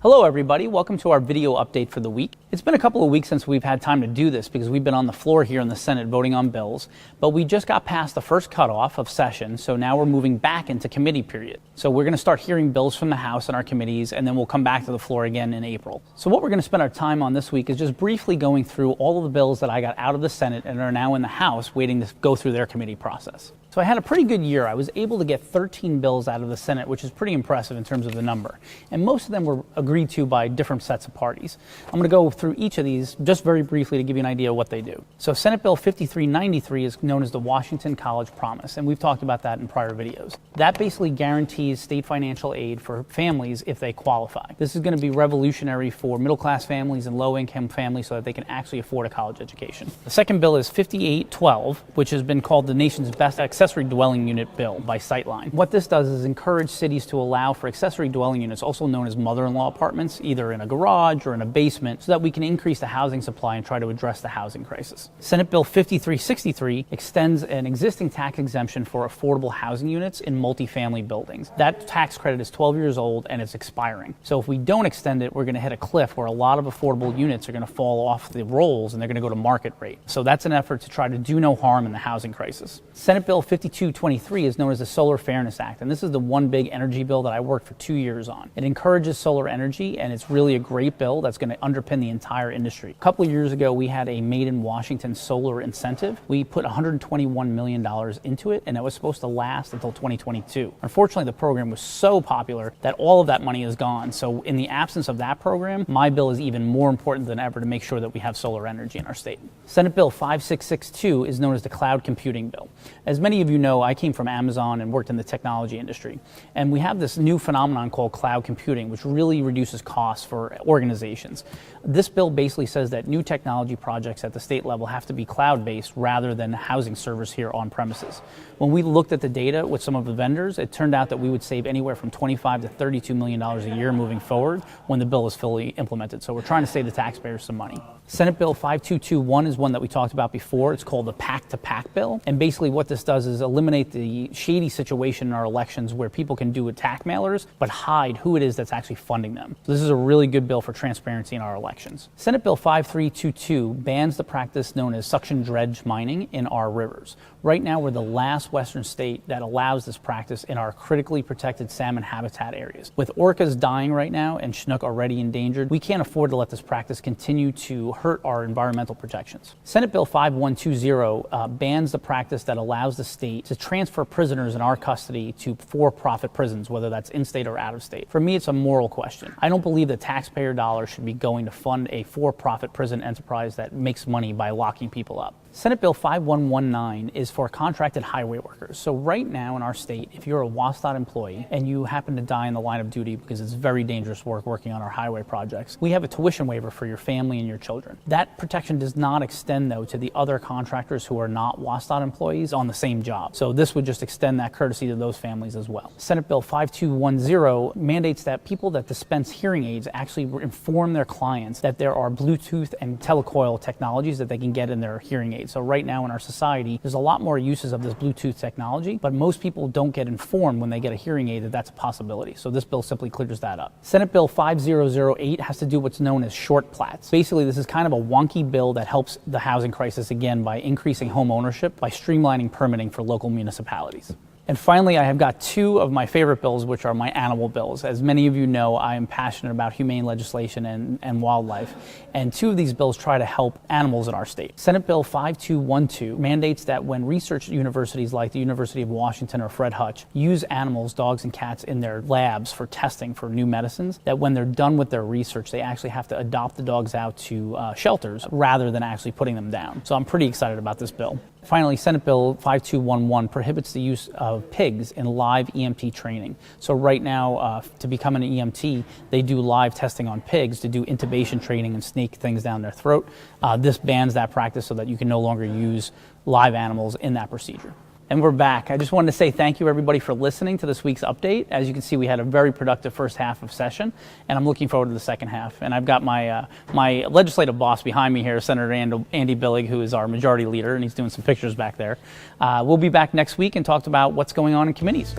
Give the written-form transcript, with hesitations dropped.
Hello everybody, welcome to our video update for the week. It's been a couple of weeks since we've had time to do this because we've been on the floor here in the Senate voting on bills, but we just got past the first cutoff of session, so now we're moving back into committee period. So we're going to start hearing bills from the House and our committees, and then we'll come back to the floor again in April. So what we're going to spend our time on this week is just briefly going through all of the bills that I got out of the Senate and are now in the House waiting to go through their committee process. So I had a pretty good year. I was able to get 13 bills out of the Senate, which is pretty impressive in terms of the number. And most of them were agreed to by different sets of parties. I'm going to go through each of these just very briefly to give you an idea of what they do. So Senate Bill 5393 is known as the Washington College Promise, and we've talked about that in prior videos. That basically guarantees state financial aid for families if they qualify. This is going to be revolutionary for middle-class families and low-income families so that they can actually afford a college education. The second bill is 5812, which has been called the nation's best accessory dwelling unit bill by Sightline. What this does is encourage cities to allow for accessory dwelling units, also known as mother-in-law apartments, either in a garage or in a basement, so that we can increase the housing supply and try to address the housing crisis. Senate Bill 5363 extends an existing tax exemption for affordable housing units in multifamily buildings. That tax credit is 12 years old and it's expiring. So if we don't extend it, we're going to hit a cliff where a lot of affordable units are going to fall off the rolls and they're going to go to market rate. So that's an effort to try to do no harm in the housing crisis. Senate Bill 5223 is known as the Solar Fairness Act, and this is the one big energy bill that I worked for 2 years on. It encourages solar energy, and it's really a great bill that's going to underpin the entire industry. A couple of years ago, we had a Made in Washington solar incentive. We put $121 million into it, and it was supposed to last until 2022. Unfortunately, the program was so popular that all of that money is gone. So in the absence of that program, my bill is even more important than ever to make sure that we have solar energy in our state. Senate Bill 5662 is known as the Cloud Computing Bill. As many of you know, I came from Amazon and worked in the technology industry. And we have this new phenomenon called cloud computing, which really reduces costs for organizations. This bill basically says that new technology projects at the state level have to be cloud-based rather than housing servers here on premises. When we looked at the data with some of the vendors, it turned out that we would save anywhere from $25 to $32 million a year moving forward when the bill is fully implemented. So we're trying to save the taxpayers some money. Senate Bill 5221 is one that we talked about before. It's called the PAC-to-PAC bill. And basically what this does is eliminate the shady situation in our elections where people can do attack mailers but hide who it is that's actually funding them. So this is a really good bill for transparency in our elections. Senate Bill 5322 bans the practice known as suction dredge mining in our rivers. Right now we're the last western state that allows this practice in our critically protected salmon habitat areas. With orcas dying right now and Chinook already endangered, we can't afford to let this practice continue to hurt our environmental protections. Senate Bill 5120 bans the practice that allows the state to transfer prisoners in our custody to for-profit prisons, whether that's in-state or out-of-state. For me, it's a moral question. I don't believe that taxpayer dollars should be going to fund a for-profit prison enterprise that makes money by locking people up. Senate Bill 5119 is for contracted highway workers. So right now in our state, if you're a WSDOT employee and you happen to die in the line of duty because it's very dangerous work working on our highway projects, we have a tuition waiver for your family and your children. That protection does not extend, though, to the other contractors who are not WSDOT employees on the same job. So this would just extend that courtesy to those families as well. Senate Bill 5210 mandates that people that dispense hearing aids actually inform their clients that there are Bluetooth and telecoil technologies that they can get in their hearing aids. So right now in our society, there's a lot more uses of this Bluetooth technology, but most people don't get informed when they get a hearing aid that that's a possibility. So this bill simply clears that up. Senate Bill 5008 has to do what's known as short plats. Basically, this is kind of a wonky bill that helps the housing crisis again by increasing home ownership, by streamlining permitting for local municipalities. And finally, I have got two of my favorite bills, which are my animal bills. As many of you know, I am passionate about humane legislation and wildlife. And two of these bills try to help animals in our state. Senate Bill 5212 mandates that when research universities like the University of Washington or Fred Hutch use animals, dogs and cats, in their labs for testing for new medicines, that when they're done with their research, they actually have to adopt the dogs out to shelters rather than actually putting them down. So I'm pretty excited about this bill. Finally, Senate Bill 5211 prohibits the use of pigs in live EMT training. So right now, to become an EMT, they do live testing on pigs to do intubation training and sneak things down their throat. This bans that practice so that you can no longer use live animals in that procedure. And we're back. I just wanted to say thank you, everybody, for listening to this week's update. As you can see, we had a very productive first half of session, and I'm looking forward to the second half. And I've got my my legislative boss behind me here, Senator Andy Billig, who is our majority leader, and he's doing some pictures back there. We'll be back next week and talk about what's going on in committees.